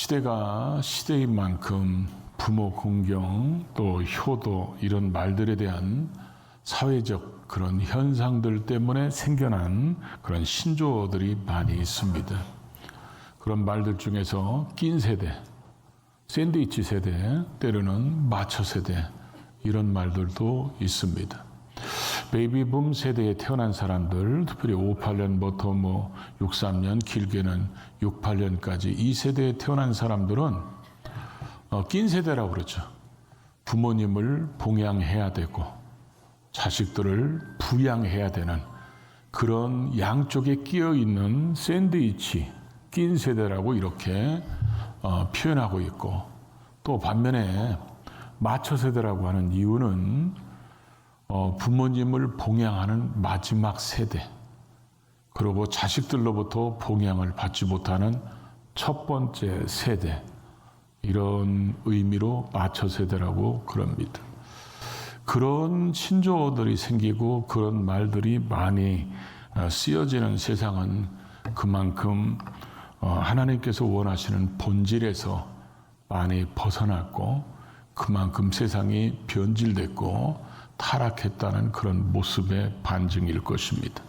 시대가 시대인 만큼 부모 공경 또 효도 이런 말들에 대한 사회적 그런 현상들 때문에 생겨난 그런 신조어들이 많이 있습니다. 그런 말들 중에서 낀 세대, 샌드위치 세대, 때로는 마처 세대 이런 말들도 있습니다. 베이비붐 세대에 태어난 사람들, 특별히 58년부터 63년, 길게는 68년까지 이 세대에 태어난 사람들은 낀 세대라고 그러죠. 부모님을 봉양해야 되고 자식들을 부양해야 되는 그런 양쪽에 끼어 있는 샌드위치, 낀 세대라고 이렇게 표현하고 있고, 또 반면에 마처 세대라고 하는 이유는 부모님을 봉양하는 마지막 세대, 그리고 자식들로부터 봉양을 받지 못하는 첫 번째 세대, 이런 의미로 마처 세대라고 그럽니다. 그런 신조어들이 생기고 그런 말들이 많이 쓰여지는 세상은 그만큼 하나님께서 원하시는 본질에서 많이 벗어났고, 그만큼 세상이 변질됐고 타락했다는 그런 모습의 반증일 것입니다.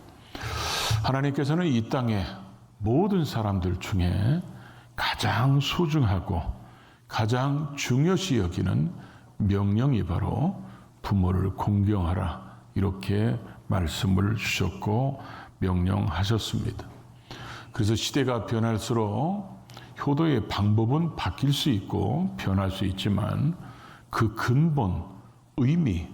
하나님께서는 이 땅의 모든 사람들 중에 가장 소중하고 가장 중요시 여기는 명령이 바로 부모를 공경하라, 이렇게 말씀을 주셨고 명령하셨습니다. 그래서 시대가 변할수록 효도의 방법은 바뀔 수 있고 변할 수 있지만 그 근본, 의미,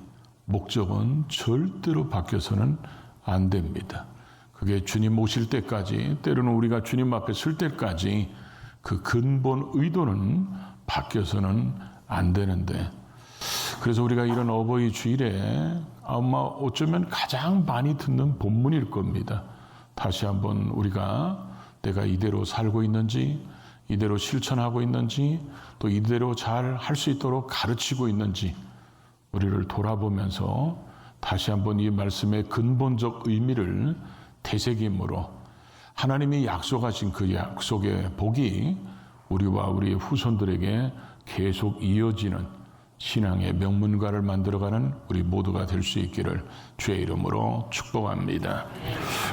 목적은 절대로 바뀌어서는 안 됩니다. 그게 주님 오실 때까지, 때로는 우리가 주님 앞에 설 때까지 그 근본 의도는 바뀌어서는 안 되는데, 그래서 우리가 이런 어버이 주일에 아마 어쩌면 가장 많이 듣는 본문일 겁니다. 다시 한번 우리가 내가 이대로 살고 있는지, 이대로 실천하고 있는지, 또 이대로 잘 할 수 있도록 가르치고 있는지 우리를 돌아보면서 다시 한번 이 말씀의 근본적 의미를 되새김으로 하나님이 약속하신 그 약속의 복이 우리와 우리의 후손들에게 계속 이어지는 신앙의 명문가를 만들어가는 우리 모두가 될 수 있기를 주의 이름으로 축복합니다.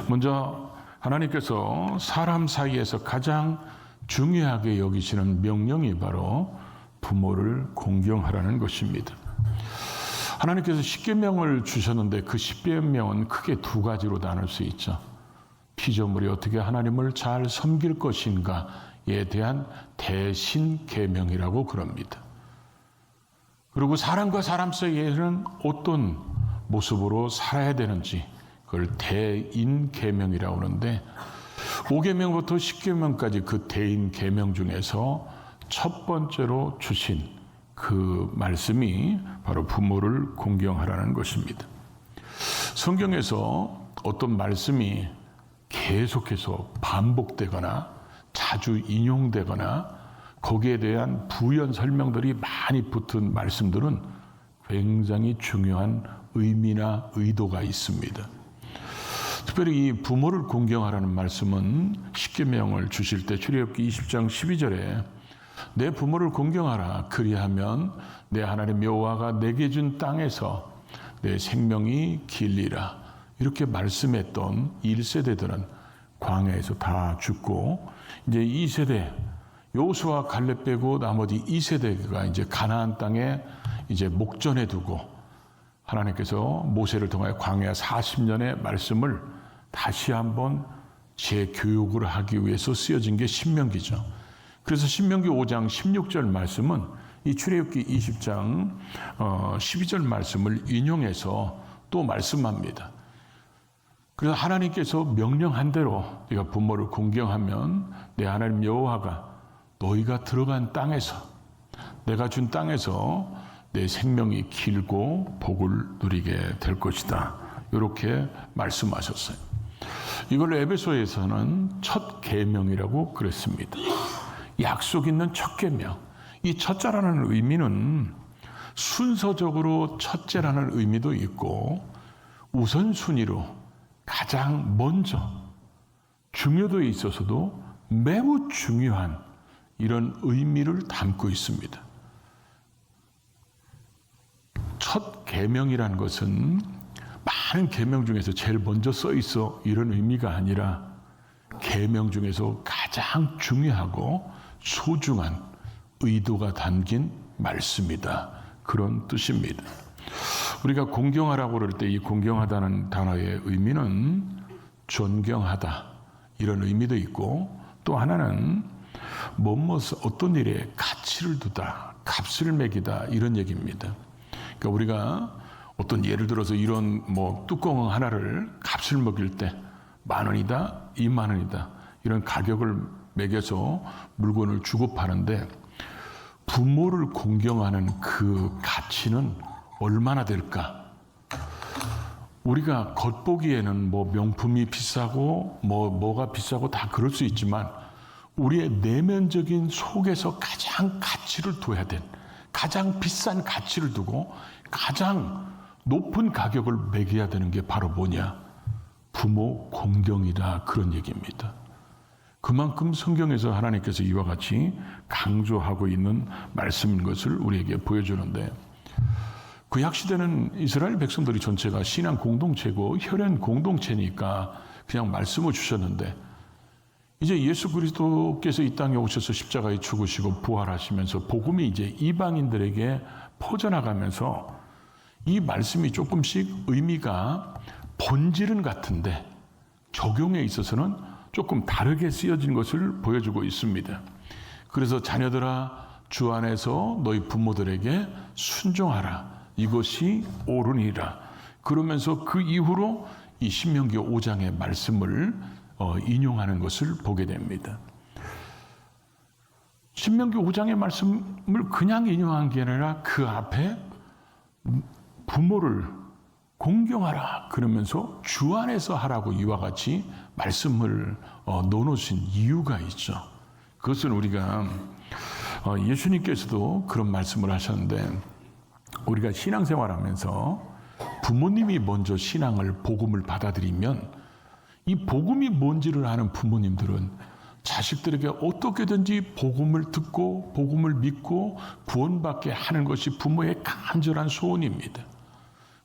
먼저 하나님께서 사람 사이에서 가장 중요하게 여기시는 명령이 바로 부모를 공경하라는 것입니다. 하나님께서 십계명을 주셨는데 그 십계명은 크게 두 가지로 나눌 수 있죠. 피조물이 어떻게 하나님을 잘 섬길 것인가에 대한 대신 계명이라고 그럽니다. 그리고 사람과 사람 사이에는 어떤 모습으로 살아야 되는지 그걸 대인 계명이라고 하는데, 5계명부터 10계명까지 그 대인 계명 중에서 첫 번째로 주신 그 말씀이 바로 부모를 공경하라는 것입니다. 성경에서 어떤 말씀이 계속해서 반복되거나 자주 인용되거나 거기에 대한 부연 설명들이 많이 붙은 말씀들은 굉장히 중요한 의미나 의도가 있습니다. 특별히 이 부모를 공경하라는 말씀은 십계명을 주실 때 출애굽기 20장 12절에 내 부모를 공경하라, 그리하면 내 하나님 여호와가 내게 준 땅에서 내 생명이 길리라, 이렇게 말씀했던 1세대들은 광야에서 다 죽고 이제 2세대 여호수아 갈렙 빼고 나머지 2세대가 이제 가나안 땅에 이제 목전에 두고 하나님께서 모세를 통하여 광야 40년의 말씀을 다시 한번 재교육을 하기 위해서 쓰여진 게 신명기죠. 그래서 신명기 5장 16절 말씀은 이 출애굽기 20장 12절 말씀을 인용해서 또 말씀합니다. 그래서 하나님께서 명령한 대로 네가 부모를 공경하면 내 하나님 여호와가 너희가 들어간 땅에서, 내가 준 땅에서 내 생명이 길고 복을 누리게 될 것이다, 이렇게 말씀하셨어요. 이걸 에베소에서는 첫 계명이라고 그랬습니다. 약속 있는 첫 계명. 이 첫자라는 의미는 순서적으로 첫째라는 의미도 있고 우선순위로 가장 먼저, 중요도에 있어서도 매우 중요한 이런 의미를 담고 있습니다. 첫 계명이라는 것은 많은 계명 중에서 제일 먼저 써 있어 이런 의미가 아니라 계명 중에서 가장 중요하고 소중한 의도가 담긴 말씀이다. 그런 뜻입니다. 우리가 공경하라고 그럴 때 이 공경하다는 단어의 의미는 존경하다 이런 의미도 있고, 또 하나는 무엇 어떤 일에 가치를 두다, 값을 매기다 이런 얘기입니다. 그러니까 우리가 어떤 예를 들어서 이런 뚜껑 하나를 값을 먹일 때 10,000원이다, 20,000원이다 이런 가격을 매겨서 물건을 주고 파는데, 부모를 공경하는 그 가치는 얼마나 될까? 우리가 겉보기에는 명품이 비싸고 뭐가 비싸고 다 그럴 수 있지만, 우리의 내면적인 속에서 가장 가치를 둬야 된, 가장 비싼 가치를 두고 가장 높은 가격을 매겨야 되는 게 바로 뭐냐? 부모 공경이다, 그런 얘기입니다. 그만큼 성경에서 하나님께서 이와 같이 강조하고 있는 말씀인 것을 우리에게 보여주는데, 구약시대는 이스라엘 백성들이 전체가 신앙 공동체고 혈연 공동체니까 그냥 말씀을 주셨는데, 이제 예수 그리스도께서 이 땅에 오셔서 십자가에 죽으시고 부활하시면서 복음이 이제 이방인들에게 퍼져나가면서 이 말씀이 조금씩 의미가 본질은 같은데 적용에 있어서는 조금 다르게 쓰여진 것을 보여주고 있습니다. 그래서 자녀들아, 주 안에서 너희 부모들에게 순종하라, 이것이 옳으니라. 그러면서 그 이후로 이 신명기 5장의 말씀을 인용하는 것을 보게 됩니다. 신명기 5장의 말씀을 그냥 인용한 게 아니라 그 앞에 부모를 공경하라 그러면서 주 안에서 하라고 이와 같이 말씀을 넣어놓으신 이유가 있죠. 그것은 우리가 예수님께서도 그런 말씀을 하셨는데, 우리가 신앙생활하면서 부모님이 먼저 신앙을 복음을 받아들이면 이 복음이 뭔지를 아는 부모님들은 자식들에게 어떻게든지 복음을 듣고 복음을 믿고 구원받게 하는 것이 부모의 간절한 소원입니다.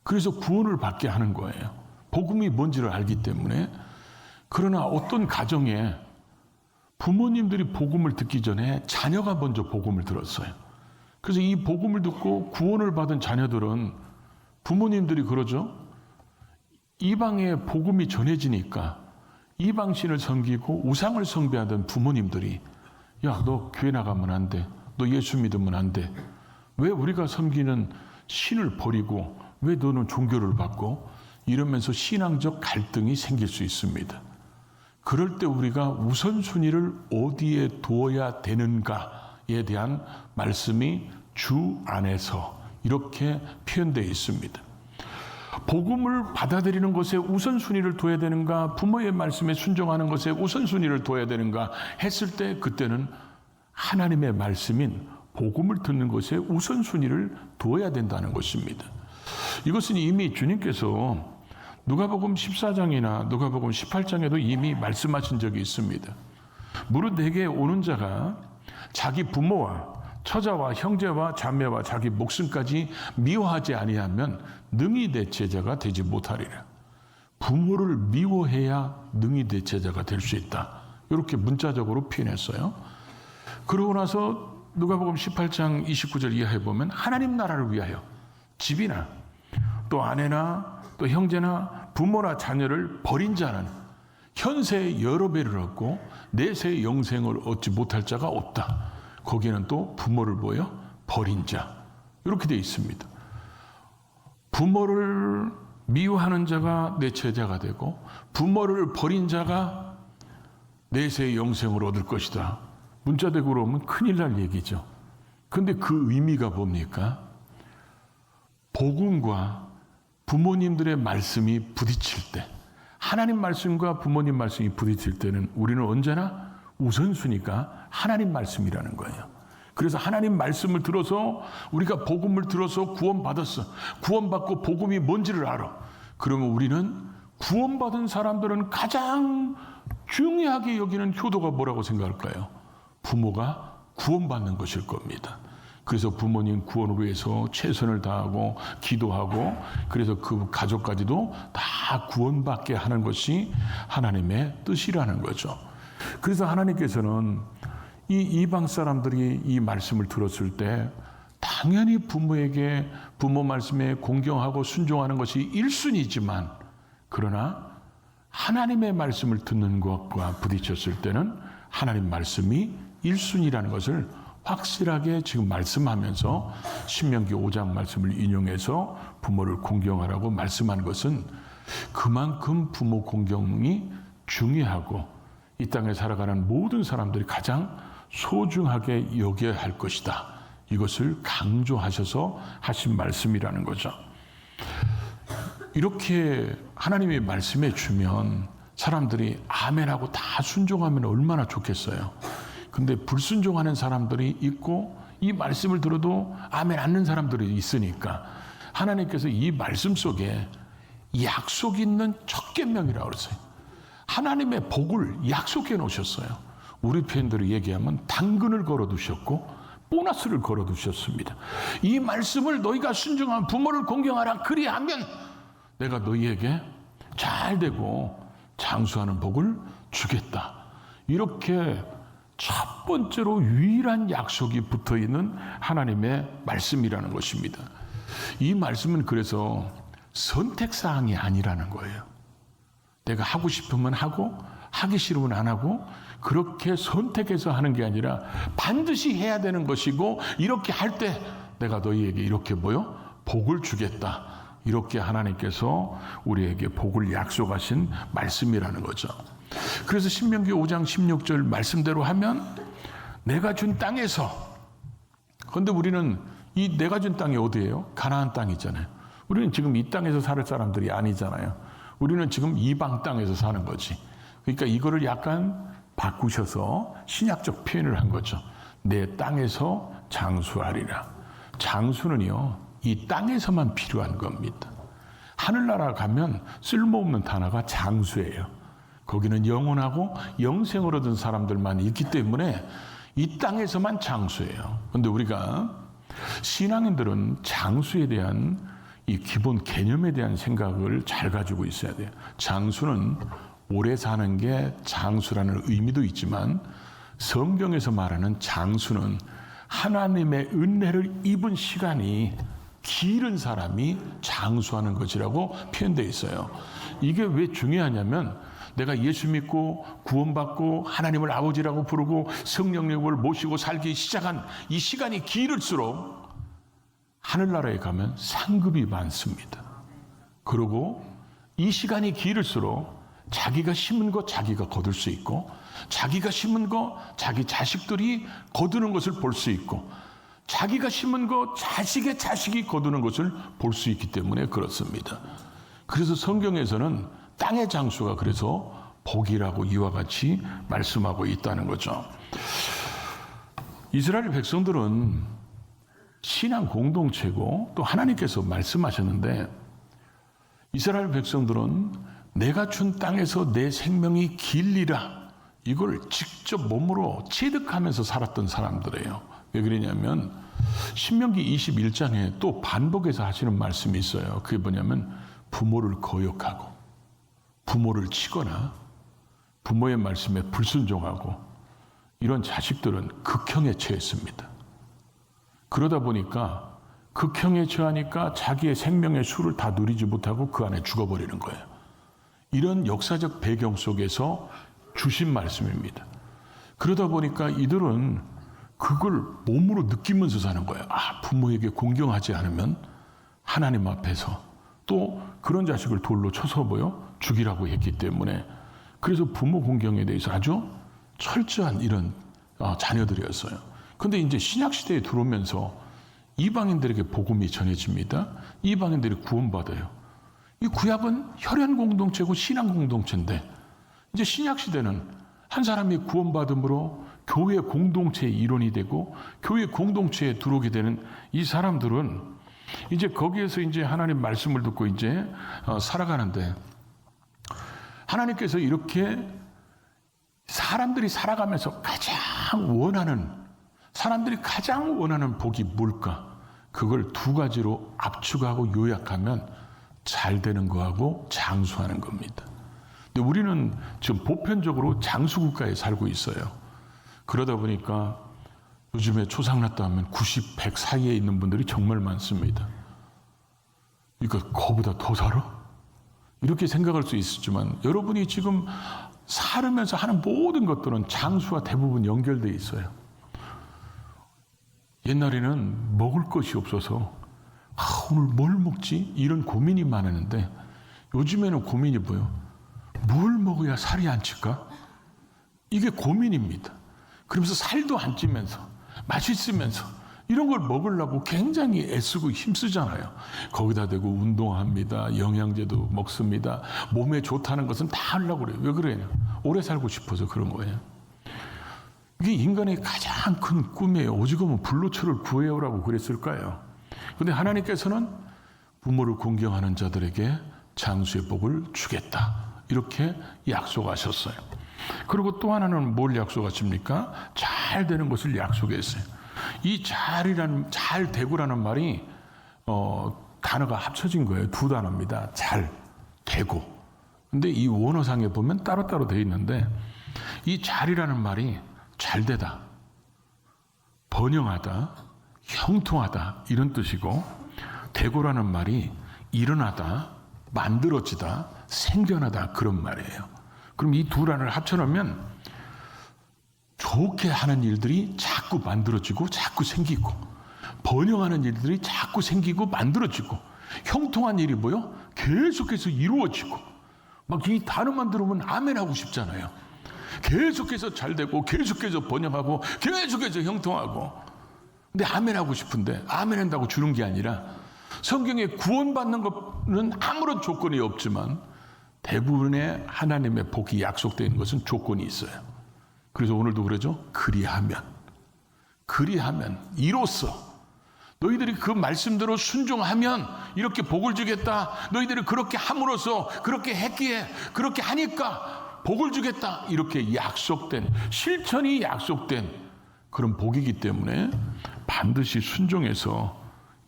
그래서 구원을 받게 하는 거예요. 복음이 뭔지를 알기 때문에. 그러나 어떤 가정에 부모님들이 복음을 듣기 전에 자녀가 먼저 복음을 들었어요. 그래서 이 복음을 듣고 구원을 받은 자녀들은 부모님들이 그러죠. 이방에 복음이 전해지니까 이방신을 섬기고 우상을 숭배하던 부모님들이, 야, 너 교회 나가면 안 돼. 너 예수 믿으면 안 돼. 왜 우리가 섬기는 신을 버리고 왜 너는 종교를 받고? 이러면서 신앙적 갈등이 생길 수 있습니다. 그럴 때 우리가 우선순위를 어디에 두어야 되는가에 대한 말씀이 주 안에서 이렇게 표현되어 있습니다. 복음을 받아들이는 것에 우선순위를 둬야 되는가, 부모의 말씀에 순종하는 것에 우선순위를 둬야 되는가 했을 때, 그때는 하나님의 말씀인 복음을 듣는 것에 우선순위를 두어야 된다는 것입니다. 이것은 이미 주님께서 누가복음 14장이나 누가복음 18장에도 이미 말씀하신 적이 있습니다. 무릇 내게 오는 자가 자기 부모와 처자와 형제와 자매와 자기 목숨까지 미워하지 아니하면 능히 내 제자가 되지 못하리라. 부모를 미워해야 능히 내 제자가 될 수 있다. 이렇게 문자적으로 표현했어요. 그러고 나서 누가복음 18장 29절 이하에 보면 하나님 나라를 위하여 집이나 또 아내나 또 형제나 부모나 자녀를 버린 자는 현세에 여러 배를 얻고 내세의 영생을 얻지 못할 자가 없다. 거기에는 또 부모를 버린 자, 이렇게 되어 있습니다. 부모를 미워하는 자가 내 제자가 되고 부모를 버린 자가 내세의 영생을 얻을 것이다. 문자대고로 오면 큰일 날 얘기죠. 그런데 그 의미가 뭡니까? 복음과 부모님들의 말씀이 부딪힐 때, 하나님 말씀과 부모님 말씀이 부딪힐 때는 우리는 언제나 우선순위가 하나님 말씀이라는 거예요. 그래서 하나님 말씀을 들어서 우리가 복음을 들어서 구원받았어. 구원받고 복음이 뭔지를 알아. 그러면 우리는 구원받은 사람들은 가장 중요하게 여기는 효도가 뭐라고 생각할까요? 부모가 구원받는 것일 겁니다. 그래서 부모님 구원을 위해서 최선을 다하고 기도하고 그래서 그 가족까지도 다 구원받게 하는 것이 하나님의 뜻이라는 거죠. 그래서 하나님께서는 이 이방 사람들이 이 말씀을 들었을 때 당연히 부모에게 부모 말씀에 공경하고 순종하는 것이 1순위지만 그러나 하나님의 말씀을 듣는 것과 부딪혔을 때는 하나님 말씀이 1순위라는 것을 확실하게 지금 말씀하면서 신명기 5장 말씀을 인용해서 부모를 공경하라고 말씀한 것은 그만큼 부모 공경이 중요하고 이 땅에 살아가는 모든 사람들이 가장 소중하게 여겨야 할 것이다. 이것을 강조하셔서 하신 말씀이라는 거죠. 이렇게 하나님의 말씀해 주면 사람들이 아멘하고 다 순종하면 얼마나 좋겠어요. 근데 불순종하는 사람들이 있고 이 말씀을 들어도 아멘 않는 사람들이 있으니까 하나님께서 이 말씀 속에 약속 있는 첫 계명이라고 그랬어요. 하나님의 복을 약속해 놓으셨어요. 우리 표현대로 얘기하면 당근을 걸어두셨고 보너스를 걸어두셨습니다. 이 말씀을 너희가 순종한 부모를 공경하라. 그리하면 내가 너희에게 잘 되고 장수하는 복을 주겠다. 이렇게 첫 번째로 유일한 약속이 붙어있는 하나님의 말씀이라는 것입니다. 이 말씀은 그래서 선택사항이 아니라는 거예요. 내가 하고 싶으면 하고 하기 싫으면 안 하고 그렇게 선택해서 하는 게 아니라 반드시 해야 되는 것이고 이렇게 할 때 내가 너희에게 이렇게 복을 주겠다. 이렇게 하나님께서 우리에게 복을 약속하신 말씀이라는 거죠. 그래서 신명기 5장 16절 말씀대로 하면 내가 준 땅에서 그런데 우리는 이 내가 준 땅이 어디예요? 가나안 땅이잖아요. 우리는 지금 이 땅에서 살 사람들이 아니잖아요. 우리는 지금 이방 땅에서 사는 거지. 그러니까 이거를 약간 바꾸셔서 신약적 표현을 한 거죠. 내 땅에서 장수하리라. 장수는요, 이 땅에서만 필요한 겁니다. 하늘나라 가면 쓸모없는 단어가 장수예요. 거기는 영원하고 영생을 얻은 사람들만 있기 때문에 이 땅에서만 장수예요. 그런데 우리가 신앙인들은 장수에 대한 이 기본 개념에 대한 생각을 잘 가지고 있어야 돼요. 장수는 오래 사는 게 장수라는 의미도 있지만 성경에서 말하는 장수는 하나님의 은혜를 입은 시간이 길은 사람이 장수하는 것이라고 표현되어 있어요. 이게 왜 중요하냐면 내가 예수 믿고 구원받고 하나님을 아버지라고 부르고 성령님을 모시고 살기 시작한 이 시간이 길을수록 하늘나라에 가면 상급이 많습니다. 그리고 이 시간이 길을수록 자기가 심은 것 자기가 거둘 수 있고 자기가 심은 것 자기 자식들이 거두는 것을 볼 수 있고 자기가 심은 것 자식의 자식이 거두는 것을 볼 수 있기 때문에 그렇습니다. 그래서 성경에서는 땅의 장수가 그래서 복이라고 이와 같이 말씀하고 있다는 거죠. 이스라엘 백성들은 신앙 공동체고 또 하나님께서 말씀하셨는데 이스라엘 백성들은 내가 준 땅에서 내 생명이 길리라 이걸 직접 몸으로 체득하면서 살았던 사람들이에요. 왜 그러냐면 신명기 21장에 또 반복해서 하시는 말씀이 있어요. 그게 뭐냐면 부모를 거역하고 부모를 치거나 부모의 말씀에 불순종하고 이런 자식들은 극형에 처했습니다. 그러다 보니까 극형에 처하니까 자기의 생명의 수를 다 누리지 못하고 그 안에 죽어버리는 거예요. 이런 역사적 배경 속에서 주신 말씀입니다. 그러다 보니까 이들은 그걸 몸으로 느끼면서 사는 거예요. 아, 부모에게 공경하지 않으면 하나님 앞에서 또 그런 자식을 돌로 쳐서 죽이라고 했기 때문에 그래서 부모 공경에 대해서 아주 철저한 이런 자녀들이었어요. 그런데 이제 신약시대에 들어오면서 이방인들에게 복음이 전해집니다. 이방인들이 구원받아요. 이 구약은 혈연 공동체고 신앙 공동체인데 이제 신약시대는 한 사람이 구원받음으로 교회 공동체의 일원이 되고 교회 공동체에 들어오게 되는 이 사람들은 이제 거기에서 이제 하나님 말씀을 듣고 이제 살아가는데 하나님께서 이렇게 사람들이 살아가면서 가장 원하는 사람들이 가장 원하는 복이 뭘까? 그걸 두 가지로 압축하고 요약하면 잘 되는 거하고 장수하는 겁니다. 근데 우리는 지금 보편적으로 장수국가에 살고 있어요. 그러다 보니까 요즘에 초상났다 하면 90, 100 사이에 있는 분들이 정말 많습니다. 그러니까 그거보다 더 살아? 이렇게 생각할 수 있었지만 여러분이 지금 살으면서 하는 모든 것들은 장수와 대부분 연결되어 있어요. 옛날에는 먹을 것이 없어서 오늘 뭘 먹지? 이런 고민이 많았는데 요즘에는 고민이 뭐예요? 뭘 먹어야 살이 안 찔까? 이게 고민입니다. 그러면서 살도 안 찌면서 맛있으면서 이런 걸 먹으려고 굉장히 애쓰고 힘쓰잖아요. 거기다 대고 운동합니다. 영양제도 먹습니다. 몸에 좋다는 것은 다 하려고 그래요. 왜 그래요? 오래 살고 싶어서 그런 거예요. 이게 인간의 가장 큰 꿈이에요. 오죽하면 불로초를 구해오라고 그랬을까요? 그런데 하나님께서는 부모를 공경하는 자들에게 장수의 복을 주겠다. 이렇게 약속하셨어요. 그리고 또 하나는 뭘 약속하십니까? 잘 되는 것을 약속했어요. 이 잘 되고라는 말이 단어가 합쳐진 거예요. 두 단어입니다. 잘 되고. 근데 이 원어상에 보면 따로따로 되어 있는데 이 잘이라는 말이 잘되다, 번영하다, 형통하다 이런 뜻이고 되고라는 말이 일어나다, 만들어지다, 생겨나다 그런 말이에요. 그럼 이 두 단어를 합쳐놓으면 좋게 하는 일들이 자꾸 만들어지고 자꾸 생기고 번영하는 일들이 자꾸 생기고 만들어지고 형통한 일이 뭐요? 계속해서 이루어지고 막 이 단어만 들으면 아멘 하고 싶잖아요. 계속해서 잘 되고 계속해서 번영하고 계속해서 형통하고 근데 아멘 하고 싶은데 아멘 한다고 주는 게 아니라 성경에 구원받는 것은 아무런 조건이 없지만 대부분의 하나님의 복이 약속되는 것은 조건이 있어요. 그래서 오늘도 그러죠. 그리하면 이로써 너희들이 그 말씀대로 순종하면 이렇게 복을 주겠다. 너희들이 그렇게 함으로써 그렇게 했기에 그렇게 하니까 복을 주겠다. 이렇게 약속된 실천이 약속된 그런 복이기 때문에 반드시 순종해서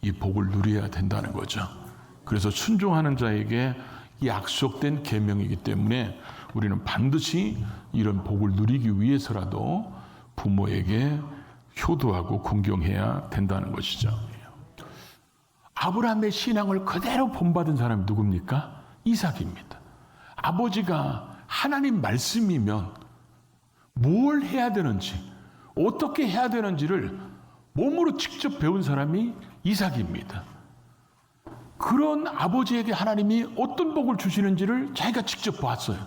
이 복을 누려야 된다는 거죠. 그래서 순종하는 자에게 약속된 계명이기 때문에 우리는 반드시 이런 복을 누리기 위해서라도 부모에게 효도하고 공경해야 된다는 것이죠. 아브라함의 신앙을 그대로 본받은 사람이 누굽니까? 이삭입니다. 아버지가 하나님 말씀이면 뭘 해야 되는지 어떻게 해야 되는지를 몸으로 직접 배운 사람이 이삭입니다. 그런 아버지에게 하나님이 어떤 복을 주시는지를 자기가 직접 봤어요.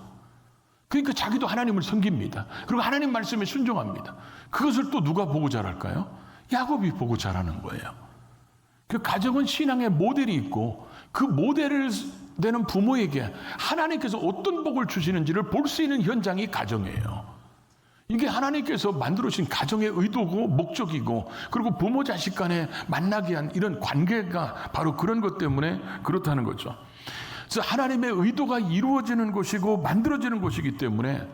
그러니까 자기도 하나님을 섬깁니다. 그리고 하나님 말씀에 순종합니다. 그것을 또 누가 보고 자랄까요? 야곱이 보고 자라는 거예요. 그 가정은 신앙의 모델이 있고 그 모델을 되는 부모에게 하나님께서 어떤 복을 주시는지를 볼 수 있는 현장이 가정이에요. 이게 하나님께서 만들어주신 가정의 의도고 목적이고 그리고 부모 자식 간에 만나게 한 이런 관계가 바로 그런 것 때문에 그렇다는 거죠. 그래서 하나님의 의도가 이루어지는 곳이고 만들어지는 곳이기 때문에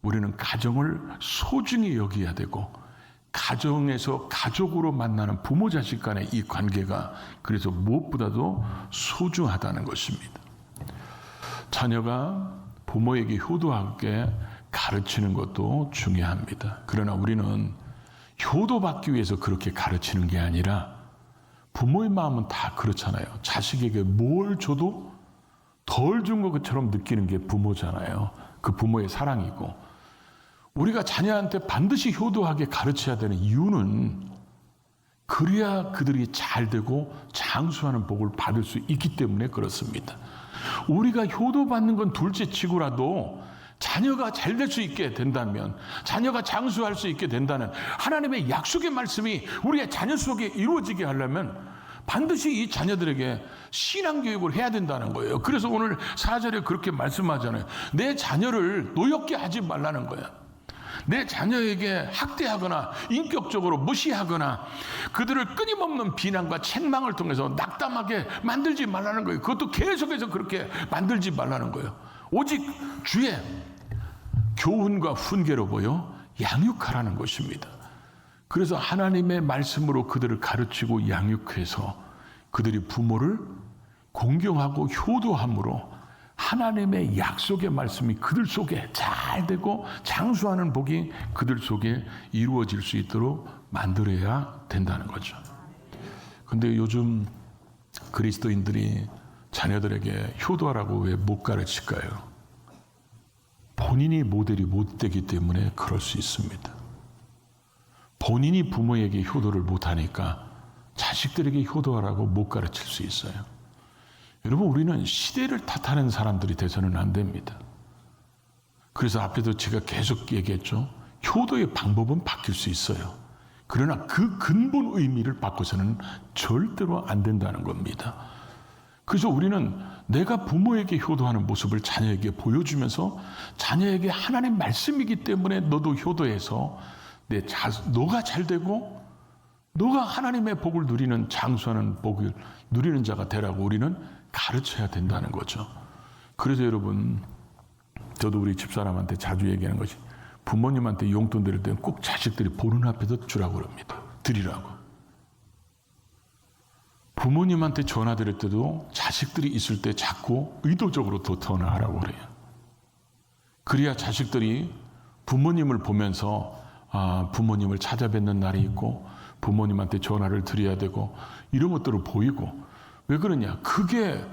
우리는 가정을 소중히 여겨야 되고 가정에서 가족으로 만나는 부모 자식 간의 이 관계가 그래서 무엇보다도 소중하다는 것입니다. 자녀가 부모에게 효도하게 가르치는 것도 중요합니다. 그러나 우리는 효도받기 위해서 그렇게 가르치는 게 아니라 부모의 마음은 다 그렇잖아요. 자식에게 뭘 줘도 덜 준 것처럼 느끼는 게 부모잖아요. 그 부모의 사랑이고 우리가 자녀한테 반드시 효도하게 가르쳐야 되는 이유는 그래야 그들이 잘 되고 장수하는 복을 받을 수 있기 때문에 그렇습니다. 우리가 효도받는 건 둘째치고라도 자녀가 잘 될 수 있게 된다면 자녀가 장수할 수 있게 된다는 하나님의 약속의 말씀이 우리의 자녀 속에 이루어지게 하려면 반드시 이 자녀들에게 신앙교육을 해야 된다는 거예요. 그래서 오늘 4절에 그렇게 말씀하잖아요. 내 자녀를 노엽게 하지 말라는 거야. 내 자녀에게 학대하거나 인격적으로 무시하거나 그들을 끊임없는 비난과 책망을 통해서 낙담하게 만들지 말라는 거예요. 그것도 계속해서 그렇게 만들지 말라는 거예요. 오직 주의 교훈과 훈계로 보여 양육하라는 것입니다. 그래서 하나님의 말씀으로 그들을 가르치고 양육해서 그들이 부모를 공경하고 효도함으로 하나님의 약속의 말씀이 그들 속에 잘 되고 장수하는 복이 그들 속에 이루어질 수 있도록 만들어야 된다는 거죠. 근데 요즘 그리스도인들이 자녀들에게 효도하라고 왜 못 가르칠까요? 본인이 모델이 못 되기 때문에 그럴 수 있습니다. 본인이 부모에게 효도를 못하니까 자식들에게 효도하라고 못 가르칠 수 있어요. 여러분, 우리는 시대를 탓하는 사람들이 돼서는 안 됩니다. 그래서 앞에도 제가 계속 얘기했죠. 효도의 방법은 바뀔 수 있어요. 그러나 그 근본 의미를 바꿔서는 절대로 안 된다는 겁니다. 그래서 우리는 내가 부모에게 효도하는 모습을 자녀에게 보여주면서 자녀에게 하나님 말씀이기 때문에 너도 효도해서 너가 잘 되고 너가 하나님의 복을 누리는 장수하는 복을 누리는 자가 되라고 우리는 가르쳐야 된다는 거죠. 그래서 여러분, 저도 우리 집사람한테 자주 얘기하는 것이 부모님한테 용돈 드릴 때는 꼭 자식들이 보는 앞에서 주라고 그럽니다. 드리라고. 부모님한테 전화 드릴 때도 자식들이 있을 때 자꾸 의도적으로 더 전화하라고 그래요. 그래야 자식들이 부모님을 보면서 부모님을 찾아뵙는 날이 있고 부모님한테 전화를 드려야 되고 이런 것들을 보이고. 왜 그러냐? 그게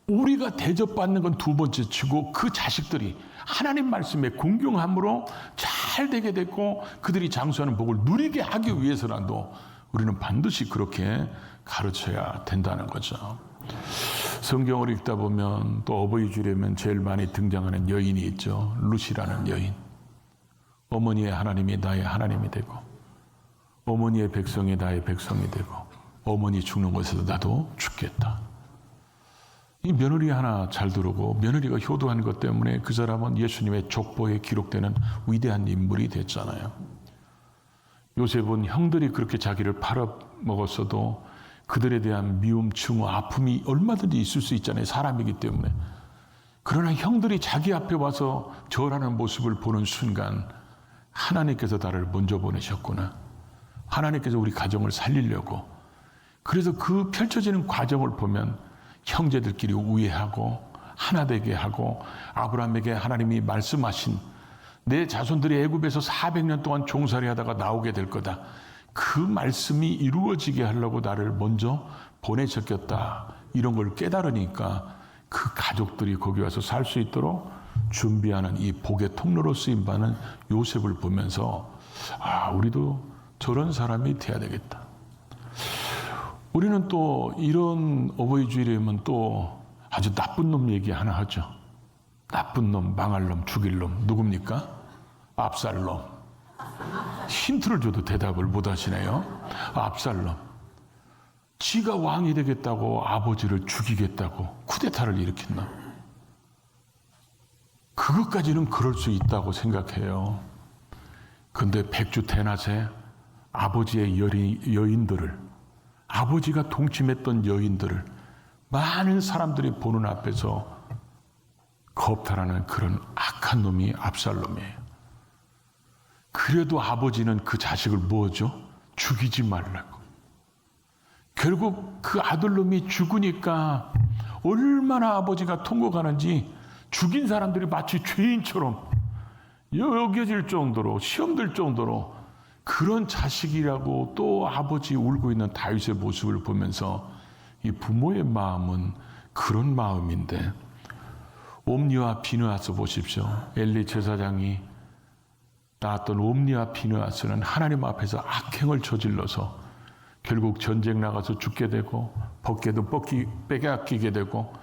우리가 대접받는 건 두 번째 치고 그 자식들이 하나님 말씀에 공경함으로 잘 되게 됐고 그들이 장수하는 복을 누리게 하기 위해서라도 우리는 반드시 그렇게 가르쳐야 된다는 거죠. 성경을 읽다 보면 또 어버이 주일에면 제일 많이 등장하는 여인이 있죠. 루시라는 여인. 어머니의 하나님이 나의 하나님이 되고 어머니의 백성이 나의 백성이 되고 어머니 죽는 곳에서 나도 죽겠다. 이 며느리 하나 잘 들어오고 며느리가 효도한 것 때문에 그 사람은 예수님의 족보에 기록되는 위대한 인물이 됐잖아요. 요셉은 형들이 그렇게 자기를 팔아먹었어도 그들에 대한 미움, 증오, 아픔이 얼마든지 있을 수 있잖아요. 사람이기 때문에. 그러나 형들이 자기 앞에 와서 절하는 모습을 보는 순간 하나님께서 나를 먼저 보내셨구나. 하나님께서 우리 가정을 살리려고. 그래서 그 펼쳐지는 과정을 보면 형제들끼리 우애하고 하나 되게 하고 아브라함에게 하나님이 말씀하신 내 자손들이 애굽에서 400년 동안 종살이 하다가 나오게 될 거다. 그 말씀이 이루어지게 하려고 나를 먼저 보내셨겠다. 이런 걸 깨달으니까 그 가족들이 거기 와서 살 수 있도록 준비하는 이 복의 통로로 쓰임받는 요셉을 보면서 우리도 저런 사람이 돼야 되겠다. 우리는 또 이런 어버이 주일이면 또 아주 나쁜 놈 얘기 하나 하죠. 나쁜 놈, 망할 놈, 죽일 놈 누굽니까? 압살롬. 힌트를 줘도 대답을 못 하시네요. 압살롬. 지가 왕이 되겠다고 아버지를 죽이겠다고 쿠데타를 일으킨 놈. 그것까지는 그럴 수 있다고 생각해요. 근데 백주 대낮에 아버지의 여인들을, 아버지가 동침했던 여인들을 많은 사람들이 보는 앞에서 겁탈하는 그런 악한 놈이 압살롬이에요. 그래도 아버지는 그 자식을 뭐죠? 죽이지 말라고. 결국 그 아들놈이 죽으니까 얼마나 아버지가 통곡하는지 죽인 사람들이 마치 죄인처럼 여겨질 정도로 시험 들 정도로 그런 자식이라고 또 아버지 울고 있는 다윗의 모습을 보면서 이 부모의 마음은 그런 마음인데 옴니와 비느하스 보십시오. 엘리 제사장이 낳았던 옴니와 비느하스는 하나님 앞에서 악행을 저질러서 결국 전쟁 나가서 죽게 되고 벗게도 빼앗기게 되고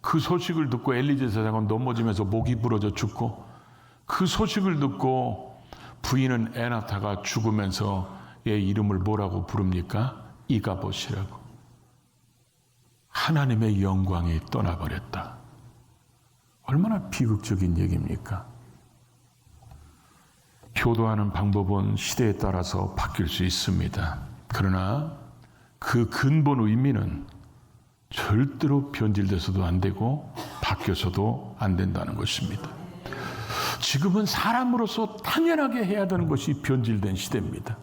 그 소식을 듣고 엘리 제사장은 넘어지면서 목이 부러져 죽고 그 소식을 듣고 부인은 에나타가 죽으면서 얘 이름을 뭐라고 부릅니까? 이가봇이라고. 하나님의 영광이 떠나버렸다. 얼마나 비극적인 얘기입니까? 효도하는 방법은 시대에 따라서 바뀔 수 있습니다. 그러나 그 근본 의미는 절대로 변질돼서도 안 되고 바뀌어서도 안 된다는 것입니다. 지금은 사람으로서 당연하게 해야 되는 것이 변질된 시대입니다.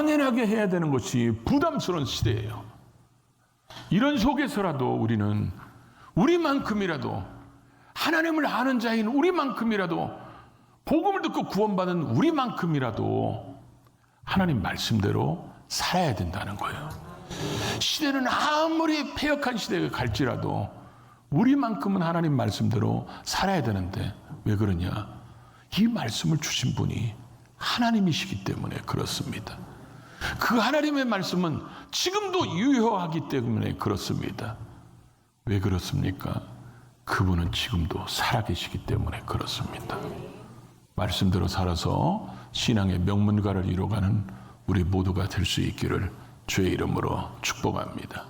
당연하게 해야 되는 것이 부담스러운 시대예요. 이런 속에서라도 우리는 우리만큼이라도 하나님을 아는 자인 우리만큼이라도 복음을 듣고 구원받은 우리만큼이라도 하나님 말씀대로 살아야 된다는 거예요. 시대는 아무리 패역한 시대가 갈지라도 우리만큼은 하나님 말씀대로 살아야 되는데 왜 그러냐? 이 말씀을 주신 분이 하나님이시기 때문에 그렇습니다. 그 하나님의 말씀은 지금도 유효하기 때문에 그렇습니다. 왜 그렇습니까? 그분은 지금도 살아계시기 때문에 그렇습니다. 말씀대로 살아서 신앙의 명문가를 이뤄가는 우리 모두가 될 수 있기를 주의 이름으로 축복합니다.